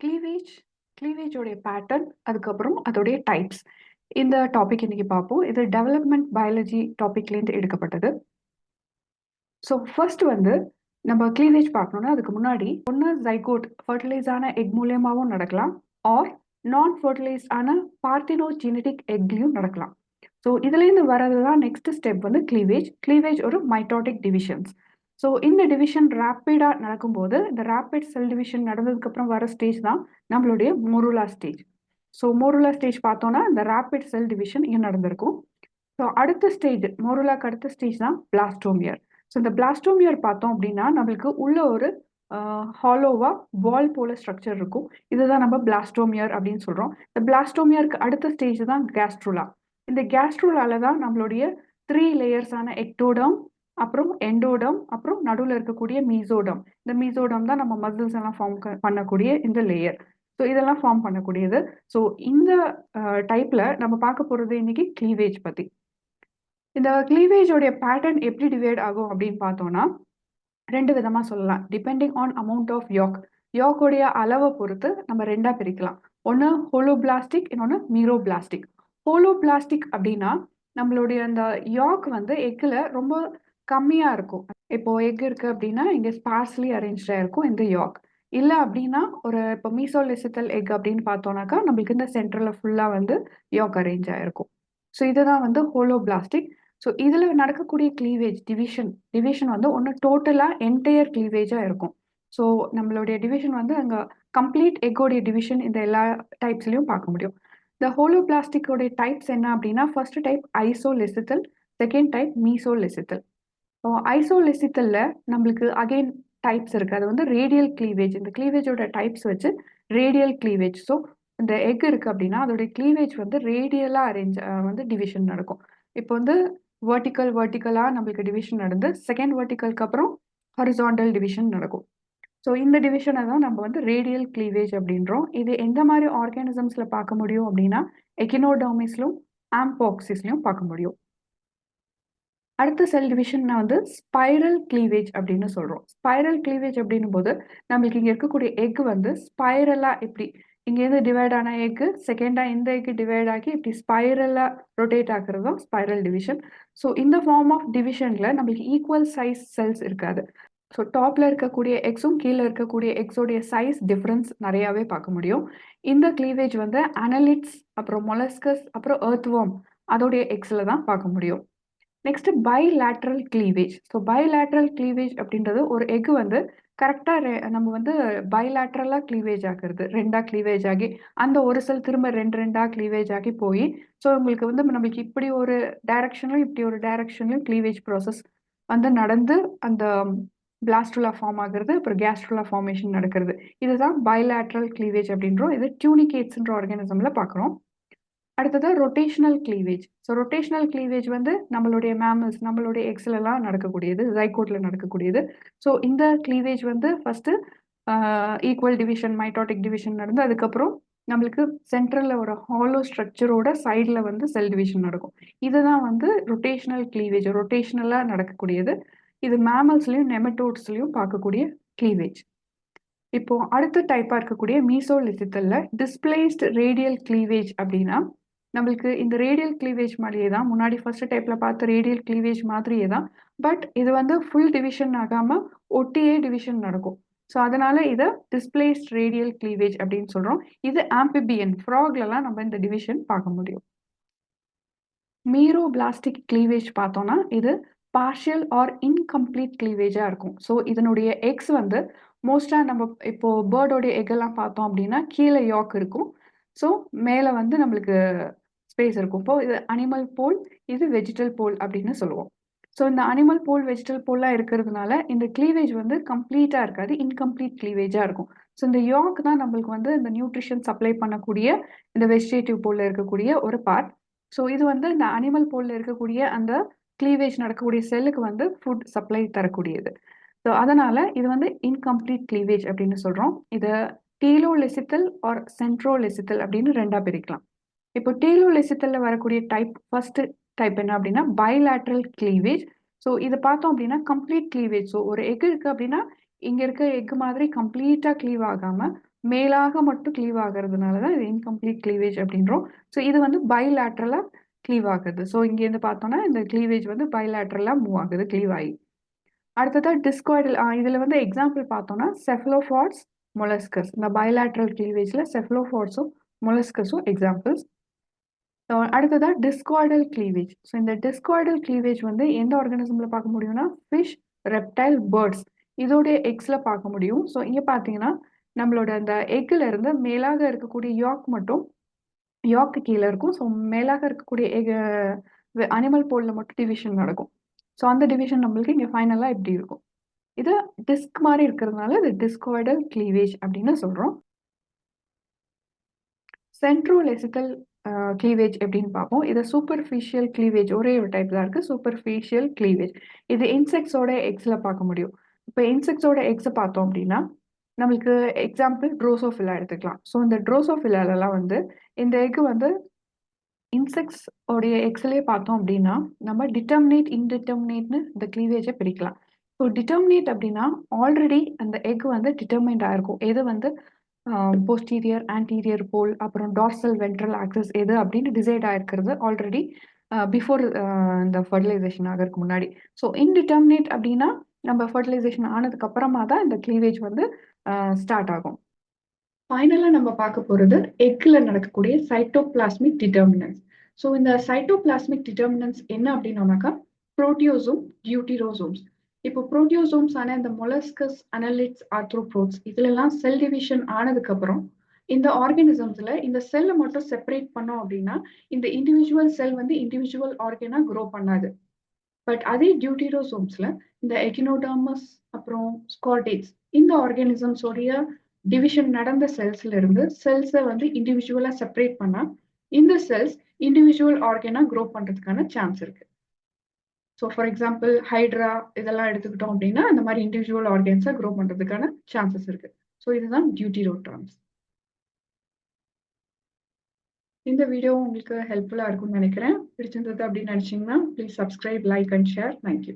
Cleavage கிளீவேஜோடைய pattern அதுக்கப்புறம் அதோடைய types இந்த டாபிக் இன்னைக்கு பார்ப்போம். இது டெவலப்மெண்ட் பயாலஜி டாபிக்லேருந்து எடுக்கப்பட்டது. ஸோ ஃபர்ஸ்ட் வந்து நம்ம கிளீவேஜ் பார்க்கணும்னா அதுக்கு முன்னாடி ஒன்று ஜைகோட் ஃபர்டிலைஸ் ஆன எக் மூலியமாகவும் நடக்கலாம், ஆர் நான் ஃபர்டிலைஸ் ஆன பார்த்தினோஜெனடிக் எக்லையும் நடக்கலாம். ஸோ இதுலேருந்து வர்றது தான் நெக்ஸ்ட் ஸ்டெப் வந்து கிளீவேஜ். கிளீவேஜ் ஒரு மைட்டோட்டிக் டிவிஷன்ஸ். ஸோ இந்த டிவிஷன் ரேப்பிடாக நடக்கும்போது இந்த ரேப்பிட் செல் டிவிஷன் நடந்ததுக்கப்புறம் வர ஸ்டேஜ் தான் நம்மளுடைய மோருலா ஸ்டேஜ். ஸோ மோருலா ஸ்டேஜ் பார்த்தோன்னா இந்த ரேப்பிட் செல் டிவிஷன் இங்கே நடந்திருக்கும். ஸோ அடுத்த ஸ்டேஜ் மோருலாக்கு அடுத்த ஸ்டேஜ் தான் பிளாஸ்டோமியர். ஸோ இந்த பிளாஸ்டோமியர் பார்த்தோம் அப்படின்னா நம்மளுக்கு உள்ள ஒரு ஹாலோவா பால் போல ஸ்ட்ரக்சர் இருக்கும். இதுதான் நம்ம பிளாஸ்டோமியர் அப்படின்னு சொல்றோம். இந்த பிளாஸ்டோமியருக்கு அடுத்த ஸ்டேஜ் தான் கேஸ்ட்ருலா. இந்த கேஸ்ட்ருலால தான் நம்மளுடைய 3 லேயர்ஸான எக்டோடம், அப்புறம் எண்டோடம், அப்புறம் நடுவில் இருக்கக்கூடிய மீசோடம். இந்த மீசோடம் தான் நம்ம மசில்ஸ் எல்லாம் ஃபார்ம் பண்ணக்கூடிய இந்த லேயர். ஸோ இதெல்லாம் ஃபார்ம் பண்ணக்கூடியது. ஸோ இந்த டைப்ல நம்ம பார்க்க போறது இன்னைக்கு கிளீவேஜ் பத்தி. இந்த கிளீவேஜோடைய பேட்டர்ன் எப்படி டிவைட் ஆகும் அப்படின்னு பார்த்தோம்னா 2 விதமா சொல்லலாம். டிபெண்டிங் ஆன் அமௌண்ட் ஆஃப் யாக். யாக்கோடைய அளவை பொறுத்து நம்ம 2ஆ பிரிக்கலாம். ஒன்று ஹோலோபிளாஸ்டிக், இன்னொன்று மீரோபிளாஸ்டிக். ஹோலோபிளாஸ்டிக் அப்படின்னா நம்மளுடைய அந்த யாக் வந்து எக்கில் ரொம்ப கம்மியாக இருக்கும். இப்போ எக் இருக்கு அப்படின்னா இங்கே ஸ்பார்ஸ்லி அரேஞ்சாக இருக்கும் இந்த யாக். இல்லை அப்படின்னா ஒரு இப்போ மீசோலிசித்தல் எக் அப்படின்னு பார்த்தோம்னாக்கா நம்மளுக்கு இந்த சென்டரில் ஃபுல்லாக வந்து யாக் அரேஞ்ச் ஆயிருக்கும். ஸோ இதுதான் வந்து ஹோலோபிளாஸ்டிக். ஸோ இதில் நடக்கக்கூடிய கிளீவேஜ் டிவிஷன் வந்து ஒன்று டோட்டலாக என்டையர் கிளீவேஜாக இருக்கும். ஸோ நம்மளுடைய டிவிஷன் வந்து அங்கே கம்ப்ளீட் எக்கோடைய டிவிஷன் இந்த எல்லா டைப்ஸ்லையும் பார்க்க முடியும். இந்த ஹோலோபிளாஸ்டிக்கோடைய டைப்ஸ் என்ன அப்படின்னா first type isolecithal, second type mesolecithal. So ஐசோலெசித்தலில் நம்மளுக்கு அகைன் டைப்ஸ் இருக்குது. அது வந்து ரேடியல் கிளீவேஜ். இந்த கிளீவேஜோட டைப்ஸ் வச்சு ரேடியல் கிளீவேஜ். ஸோ இந்த எக் இருக்குது அப்படின்னா அதோடைய கிளீவேஜ் வந்து ரேடியலாக வந்து டிவிஷன் நடக்கும். இப்போ வந்து வெர்டிக்கலாக நம்மளுக்கு டிவிஷன் நடந்து செகண்ட் வெர்டிக்கலுக்கு அப்புறம் ஹாரிசாண்டல் டிவிஷன் நடக்கும். ஸோ இந்த டிவிஷனை தான் நம்ம வந்து ரேடியல் கிளீவேஜ் அப்படின்றோம். இது எந்த மாதிரி ஆர்கானிசம்ஸில் பார்க்க முடியும் அப்படின்னா எக்கினோடர்மிஸ்லும் ஆம்போக்சிஸ்லையும் பார்க்க முடியும். அடுத்த செல் டிவிஷன் வந்து ஸ்பைரல் கிளீவேஜ் அப்படின்னு சொல்கிறோம். ஸ்பைரல் கிளீவேஜ் அப்படின்னும் போது நம்மளுக்கு இங்கே இருக்கக்கூடிய எக் வந்து ஸ்பைரலாக இப்படி இங்கேருந்து டிவைட் ஆன எக்கு செகண்டாக இந்த எக்கு டிவைட் ஆகி இப்படி ஸ்பைரலாக ரொட்டேட் ஆகிறது தான் ஸ்பைரல் டிவிஷன். ஸோ இந்த ஃபார்ம் ஆஃப் டிவிஷனில் நம்மளுக்கு ஈக்குவல் சைஸ் செல்ஸ் இருக்காது. ஸோ டாப்பில் இருக்கக்கூடிய எக்ஸும் கீழே இருக்கக்கூடிய எக்ஸோடைய சைஸ் டிஃப்ரென்ஸ் நிறையாவே பார்க்க முடியும். இந்த கிளீவேஜ் வந்து அனலிட்ஸ், அப்புறம் மொலஸ்கஸ், அப்புறம் எர்த்வார்ம் அதோடைய எக்ஸில் தான் பார்க்க முடியும். Next bilateral cleavage. So bilateral cleavage அப்படின்றது ஒரு எக் வந்து கரெக்டாக நம்ம வந்து பைலேட்ரலாக கிளீவேஜ் ஆகுறது, 2ஆ கிளீவேஜ் ஆகி அந்த ஒரு செல் திரும்ப 2ஆ கிளீவேஜ் ஆகி போய் ஸோ உங்களுக்கு வந்து நம்மளுக்கு இப்படி ஒரு டைரக்ஷன்லையும் இப்படி ஒரு டைரக்ஷன்லையும் கிளீவேஜ் ப்ராசஸ் வந்து நடந்து அந்த பிளாஸ்டுலா ஃபார்ம் ஆகுறது, அப்புறம் கேஸ்ட்ருலா ஃபார்மேஷன் நடக்கிறது. இதுதான் பைலேட்ரல் கிளீவேஜ் அப்படின்றோம். இது டியூனிகேட்ஸ்ன்ற ஆர்கானிசமில் பார்க்குறோம். அடுத்தது rotational cleavage. So rotational cleavage வந்து நம்மளுடைய மேமல்ஸ், நம்மளுடைய எக்ஸ்லலாம் நடக்கக்கூடியது, ஜைகோட்டில் நடக்கக்கூடியது. ஸோ இந்த கிளீவேஜ் வந்து first equal division, mitotic division நடந்து அதுக்கப்புறம் நம்மளுக்கு சென்ட்ரலில் ஒரு ஹாலோ ஸ்ட்ரக்சரோட சைடில் வந்து செல் டிவிஷன் நடக்கும். இதுதான் வந்து ரொட்டேஷனல் கிளீவேஜ், ரொட்டேஷனலாக நடக்கக்கூடியது. இது மேமல்ஸ்லையும் நெமட்டோட்ஸ்லையும் பார்க்கக்கூடிய கிளீவேஜ். இப்போ அடுத்த டைப்பாக இருக்கக்கூடிய மீசோலிசித்தல்ல டிஸ்பிளேஸ்ட் ரேடியல் கிளீவேஜ் அப்படின்னா நம்மளுக்கு இந்த ரேடியல் கிளீவேஜ் மாதிரியே தான் முன்னாடி ஃபர்ஸ்ட் டைப்ல பார்த்த ரேடியல் கிளீவேஜ் மாதிரியே தான். பட் இது வந்து ஃபுல் டிவிஷன் ஆகாமல் ஒட்டியே டிவிஷன் நடக்கும். ஸோ அதனால இதை டிஸ்பிளேஸ்ட் ரேடியல் கிளீவேஜ் அப்படின்னு சொல்றோம். இது ஆம்பிபியன் ஃப்ராக்லலாம் நம்ம இந்த டிவிஷன் பார்க்க முடியும். மீரோபிளாஸ்டிக் கிளீவேஜ் பார்த்தோம்னா இது பார்ஷியல் ஆர் இன்கம்ப்ளீட் கிளீவேஜாக இருக்கும். ஸோ இதனுடைய எக்ஸ் வந்து மோஸ்ட்டாக நம்ம இப்போ பேர்டோடைய எக்கெல்லாம் பார்த்தோம் அப்படின்னா கீழே யாக் இருக்கும். ஸோ மேலே வந்து நம்மளுக்கு ஸ்பேஸ் இருக்கும். இப்போ இது அனிமல் போல், இது வெஜிடல் போல் அப்படின்னு சொல்லுவோம். ஸோ இந்த அனிமல் போல் வெஜிடல் போலாக இருக்கிறதுனால இந்த கிளீவேஜ் வந்து கம்ப்ளீட்டாக இருக்காது, இன்கம்ப்ளீட் கிளீவேஜாக இருக்கும். ஸோ இந்த யாக் தான் நம்மளுக்கு வந்து இந்த நியூட்ரிஷன் சப்ளை பண்ணக்கூடிய இந்த வெஜிடேட்டிவ் போலில் இருக்கக்கூடிய ஒரு பார்ட். ஸோ இது வந்து இந்த அனிமல் போலில் இருக்கக்கூடிய அந்த கிளீவேஜ் நடக்கக்கூடிய செல்லுக்கு வந்து ஃபுட் சப்ளை தரக்கூடியது. ஸோ அதனால இது வந்து இன்கம்ப்ளீட் கிளீவேஜ் அப்படின்னு சொல்கிறோம். இதை டீலோலெசித்தல் ஆர் சென்ட்ரோலெசித்தல் அப்படின்னு 2ஆ பிரிக்கலாம். இப்போ டீலோலெசித்தல்ல வரக்கூடிய டைப் ஃபர்ஸ்ட் டைப் என்ன அப்படின்னா பைலேட்ரல் கிளீவேஜ். ஸோ இதை பார்த்தோம் அப்படின்னா கம்ப்ளீட் கிளீவேஜ். ஸோ ஒரு எக் இருக்கு அப்படின்னா இங்கே இருக்க எக் மாதிரி கம்ப்ளீட்டாக கிளீவ் ஆகாமல் மேலாக மட்டும் க்ளீவ் ஆகிறதுனால தான் இது இன்கம்ப்ளீட் க்ளீவேஜ் அப்படின்றோம். ஸோ இது வந்து பைலேட்ரலாக க்ளீவ் ஆகுது. ஸோ இங்கேருந்து பார்த்தோம்னா இந்த க்ளீவேஜ் வந்து பைலேட்ரலாக மூவ் ஆகுது, க்ளீவ் ஆகி. அடுத்ததா டிஸ்காய்டல், இதில் வந்து எக்ஸாம்பிள் பார்த்தோம்னா செஃபலோபாட்ஸ், மொலஸ்கஸ். இந்த பைலேட்ரல் க்ளீவேஜில் செஃபலோபாட்ஸும் மொலஸ்கஸும் எக்ஸாம்பிள்ஸ். அடுத்ததா டிஸ்காய்டல் க்ளீவேஜ். ஸோ இந்த டிஸ்காய்டல் க்ளீவேஜ் வந்து எந்த ஆர்கானிசம்ல பார்க்க முடியும்னா ஃபிஷ், ரெப்டைல், பேர்ட்ஸ் இதோடைய எக்ஸ்ல பார்க்க முடியும். ஸோ இங்கே பார்த்தீங்கன்னா நம்மளோட அந்த எக்ல இருந்து மேலாக இருக்கக்கூடிய யாக் மட்டும் யாக்கு கீழே இருக்கும். ஸோ மேலாக இருக்கக்கூடிய எக் அனிமல் போல்ல மட்டும் டிவிஷன் நடக்கும். ஸோ அந்த டிவிஷன் நம்மளுக்கு இங்கே ஃபைனலாக இப்படி இருக்கும். இது டிஸ்க் மாதிரி இருக்கிறதுனால இது டிஸ்காய்டல் க்ளீவேஜ் அப்படின்னு சொல்கிறோம். சென்ட்ரோலெசிக்கல் க்ளீவேஜ் எப்படின்னு பார்ப்போம். இது சூப்பர்ஃபிஷியல் க்ளீவேஜ் ஒரே ஒரு டைப் தான் இருக்குது, சூப்பர்ஃபிஷியல் க்ளீவேஜ். இது இன்செக்ட்ஸோட எக்ஸில் பார்க்க முடியும். இப்போ இன்செக்ட்ஸோட எக்ஸை பார்த்தோம் அப்படின்னா நம்மளுக்கு எக்ஸாம்பிள் ட்ரோசோஃபிலா எடுத்துக்கலாம். ஸோ இந்த ட்ரோசோஃபிலாலலாம் வந்து இந்த எக் வந்து இன்செக்ட்ஸ் உடைய எக்ஸ்லேயே பார்த்தோம் அப்படின்னா நம்ம டிட்டர்மினேட், இன்டிட்டர்மினேட்னு இந்த க்ளீவேஜை பிரிக்கலாம். ஸோ டிட்டர்மினேட் அப்படின்னா ஆல்ரெடி அந்த எக் வந்து டிட்டர்மைண்ட் ஆயிருக்கும். எது வந்து போஸ்டீரியர், ஆன்டீரியர் போல், அப்புறம் டார்சல் வென்ட்ரல் ஆக்சஸ் எது அப்படின்னு டிசைட் ஆயிருக்கிறது ஆல்ரெடி பிஃபோர் இந்த ஃபர்டிலைசேஷன் ஆகிறதுக்கு முன்னாடி. ஸோ இன்டிட்டர்மினேட் அப்படின்னா நம்ம ஃபர்டிலைசேஷன் ஆனதுக்கு அப்புறமா தான் இந்த க்ளீவேஜ் வந்து ஸ்டார்ட் ஆகும். ஃபைனலாக நம்ம பார்க்க போகிறது எக்கில் நடக்கக்கூடிய சைட்டோபிளாஸ்மிக் டிட்டர்மினன்ஸ். ஸோ இந்த சைட்டோபிளாஸ்மிக் டிட்டர்மினன்ஸ் என்ன அப்படின்னோம்னாக்கா புரோட்டியோசோம், டியூட்டிரோசோம்ஸ். இப்போ புரோட்டியோசோம்ஸ் ஆன இந்த மொலஸ்கஸ், அனலிட்ஸ், ஆர்த்ரோப்ரோட்ஸ் இதுலலாம் செல் டிவிஷன் ஆனதுக்கப்புறம் இந்த ஆர்கானிசம்ஸில் இந்த செல்லை மட்டும் செப்பரேட் பண்ணோம் அப்படின்னா இந்த இண்டிவிஜுவல் செல் வந்து இண்டிவிஜுவல் ஆர்கனாக க்ரோ பண்ணாது. பட் அதே டியூட்டிரோசோம்ஸில் இந்த எகினோடர்மஸ் அப்புறம் ஸ்கார்டேட்ஸ் இந்த ஆர்கானிசம்ஸோடைய டிவிஷன் நடந்த செல்ஸ்ல இருந்து செல்ஸை வந்து இண்டிவிஜுவலாக செப்பரேட் பண்ணா இந்த செல்ஸ் இண்டிவிஜுவல் ஆர்கனா க்ரோ பண்றதுக்கான சான்ஸ் இருக்கு. ஸோ ஃபார் எக்ஸாம்பிள் ஹைட்ரா இதெல்லாம் எடுத்துக்கிட்டோம் அப்படின்னா அந்த மாதிரி இண்டிவிஜுவல் ஆர்கன்ஸை க்ரோ பண்றதுக்கான சான்சஸ் இருக்கு. ஸோ இதுதான் டியூட்டிரோட்ரான்ஸ். இந்த வீடியோ உங்களுக்கு ஹெல்ப்ஃபுல்லாக இருக்கும்னு நினைக்கிறேன். பிடிச்சிருந்தது அப்படின்னு நினைச்சீங்கன்னா please subscribe, like and share. Thank you.